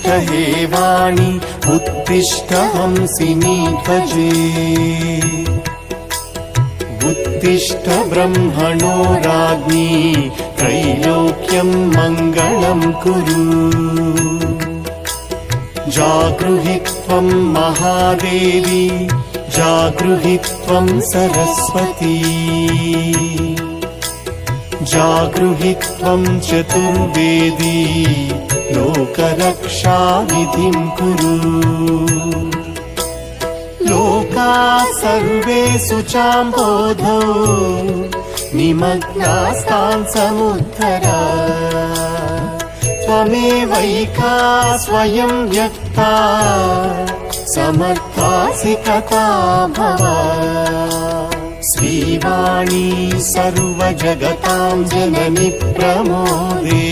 उत्तिष्ठ हे वाणी उत्तिष्ठ हंसिनी ध्वजे उत्तिष्ठ ब्रह्मणो राज्ञी त्रैलोक्यं मङ्गलं कुरु जागृहि त्वं महादेवी जागृहि त्वं सरस्वती जागृहि त्वं चतुर्वेदी लोकरक्षाविधिं कुरु लोकाः सर्वे शुचाम्बोधौ निमग्नास्तान् समुद्धर त्वमेवैका स्वयं व्यक्ता समर्थासि कथा भव श्रीवाणी सर्वजगतां जननि प्रमोदे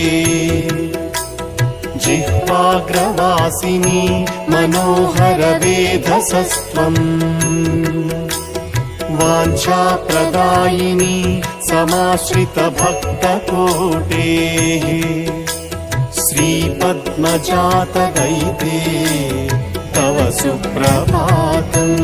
जिह्वाग्रवासिनी मनोहर वेधसस्त्वम् वाञ्छाप्रदायिनी समाश्रित भक्तकोटेः श्रीपद्मजात दैते तव सुप्रभातम्।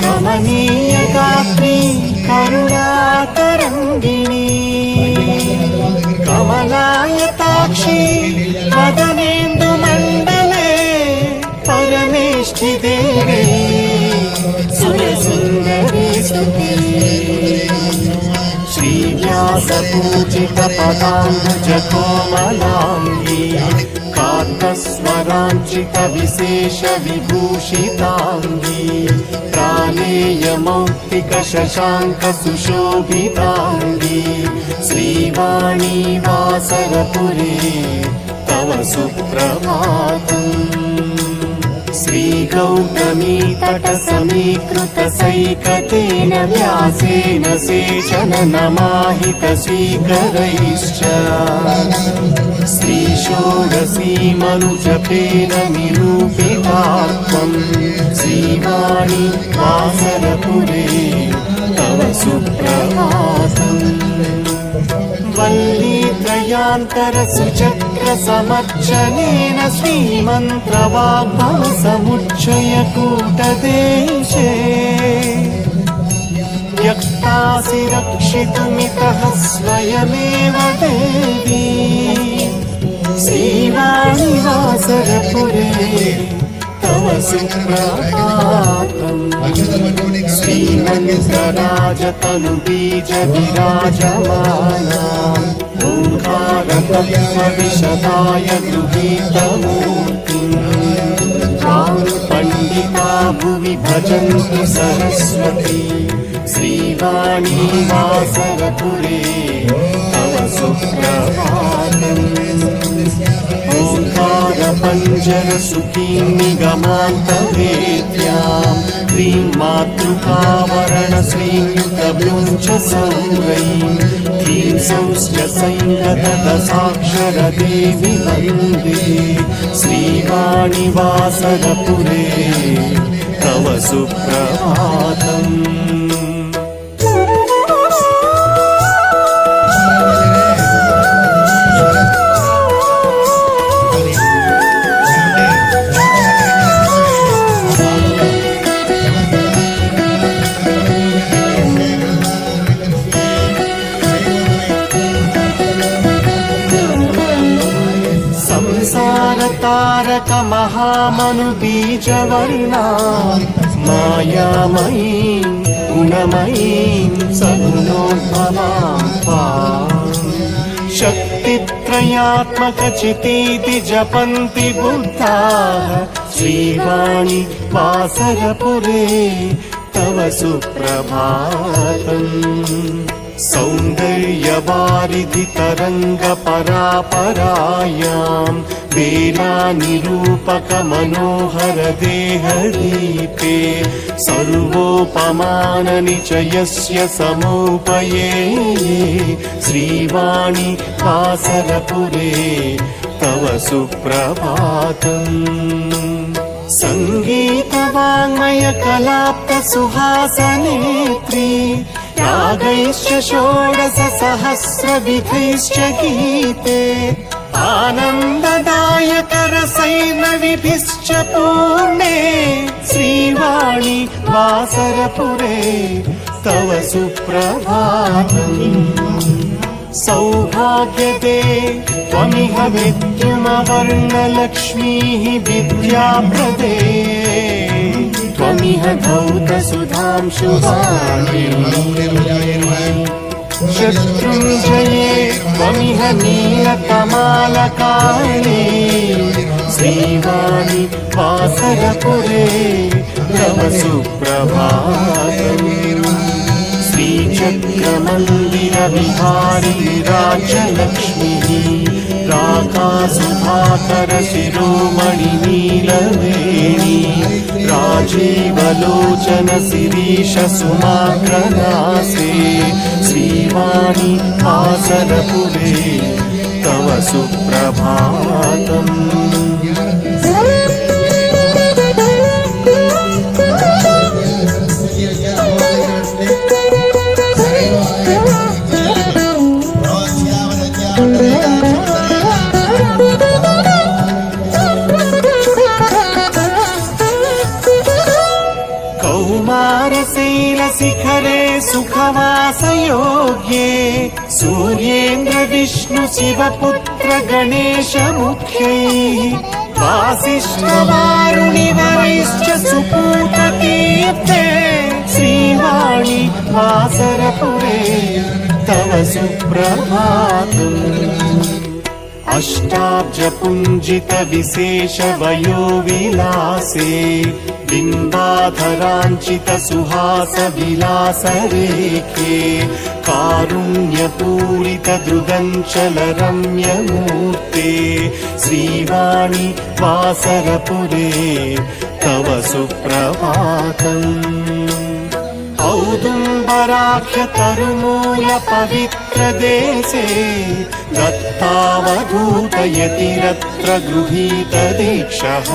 कमनीय गात्री करुणातरङ्गिणी कमलायताक्षी वदनेन्दुमण्डले परमेष्ठि देवी सुरसुन्दरी स्तुति श्रीव्यासपूजित पदाम्बुजकोमलाङ्गी कान्तस्वराञ्चित विशेष विभूषिताङ्गी प्राणेय मौक्तिक शशाङ्क सुशोभिताङ्गी श्रीवाणी वासरपुरे तव सुप्रभातम्। श्रीगौतमी तटसमीकृत सैकतेन व्यासेन सेचन नमाहित स्वीकरैश्च श्रीषोडशी मनुजपेन निरूपितात्मम् श्रीवाणी वासरपुरे तव सुप्रभातम्। वल्लीत्रयान्तरसुचक्र समर्चनेन श्रीमन्त्रवाग्भव समुच्चय कूटदेशे व्यक्तासि रक्षितुमितः स्वयमेव देवी श्रीवाणी वासरपुरे तव सुप्रभातम्। श्रीमन्त्रराजतनुबीज विराजमाना ओङ्कारतत्त्वविशदाय गृहीतमूर्तिम् पण्डिता भुवि भजन्ति सरस्वती श्रीवाणी वासरपुरे तव सुप्रभातम्। ओङ्कारपञ्जर सुखीं निगमान्तवेद्यां ह्रीं मातृकावरण श्रीयुतभ्युञ्च सौरैं ह्रीं सौश्च संगतदशाक्षरदेवि वन्दे श्रीवाणी वासरपुरे तव सुप्रभातम्। तारक महामनुबीजवर्णा मायामयीं गुणमयीं सगुणोद्भवां शक्तित्रयात्मकचितीति जपन्ति बुद्धाः श्रीवाणी वासरपुरे तव सुप्रभातम् सौन्दर्यवारिधि तरङ्गपरापरायां वेलानिरूपक मनोहर देहदीपे सर्वोपमाननिचयस्य समोपये श्रीवाणी वासरपुरे तव सुप्रभातम् सङ्गीतवाङ्मय कलाप्त सुहासनेत्री रागैश्च षोडश सहस्रविधैश्च गीते आनन्ददायक रसैर्नविभिश्च पूर्णे श्रीवाणी वासरपुरे तव सुप्रभातम् सौभाग्यदे त्वमिह विद्युमवर्णलक्ष्मीः विद्याप्रदे त्वमिह धौतसुधांशुवाणी शत्रुञ्जये त्वमिह नीलकमालकारिणी श्रीवाणी वासरपुरे तव सुप्रभातम् श्रीचक्रमन्दिरविहारी राज्यलक्ष्मीः राकासुधाकर शिरोमणि नीलवेणी राजीवलोचन शिरीष सुमाग्रनासे श्रीवाणी वासरपुरे तव सुप्रभातम् कौमारशैलशिखरे सुखवासयोग्ये सूर्येन्द्र विष्णु शिवपुत्र गणेश मुख्यैः वासिष्ठवारुणिवरैश्च सुपूततीर्थे श्रीवाणी वासरपुरे तव सुप्रभातम् अष्टाब्जपुञ्जित विशेष वयोविलासे बिम्बाधराञ्चित सुहास विलासरेखे कारुण्यपूरित दृगञ्चल रम्यमूर्ते श्रीवाणी वासरपुरे तव सुप्रभातम् औदुम्बराख्य तरुमूल पवित्र देशे दत्तावधूतयतिरत्र गृहीत दीक्षः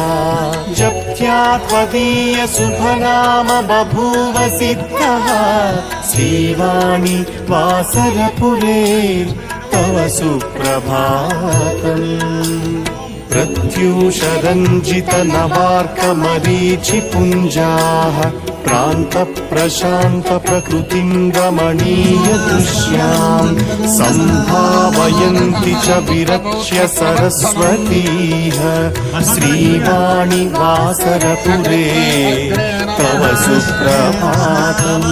जप्त्या त्वदीय शुभनाम बभूव सिद्धः श्रीवाणी वासरपुरे तव सुप्रभातम् प्रत्यूषरञ्जित नवार्कमरीचिपुञ्जाः प्रान्तप्रशान्त प्रकृतिं रमणीय दृश्यां सम्भावयन्ति च विरच्य सरस्वतीः श्रीवाणी वासरपुरे तव सुप्रभातम्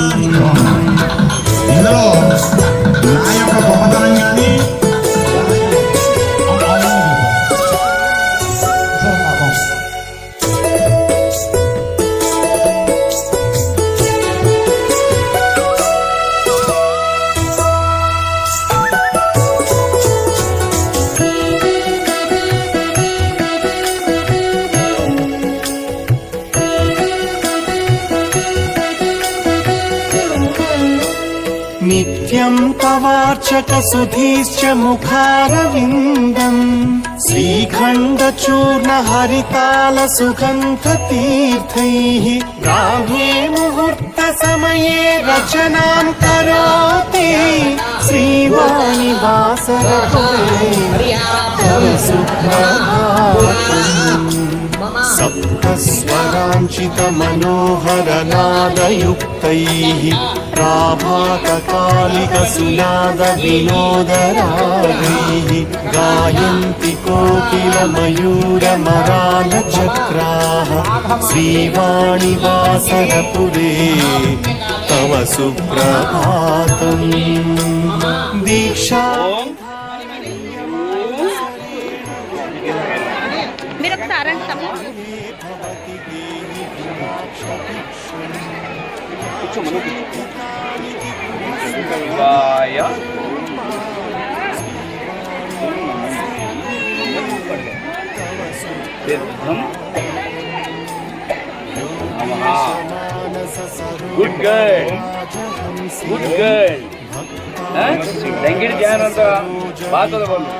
नित्यं तवार्चक सुधीश्च मुखारविन्दम् श्रीखण्डचूर्ण हरिताल सुगन्ध तीर्थैः ब्राह्मे मुहूर्त समये रचनां करोति श्रीवाणी वासरपुरे तव सुप्रभातम् सप्तस्वराञ्चित मनोहर नादयुक्तैः प्राभातकालिक सुनाद विनोदरागैः गायन्ति कोकिल मयूर मराल चक्राः श्रीवाणी वासरपुरे तव सुप्रभातम् दीक्षा శివాయ తీర్థం నమః. Good girl, good girl. ಲಂಗಿಡಿ ಧ್ಯಾನ ಅಂತ ಬಾತದ ಬಂದು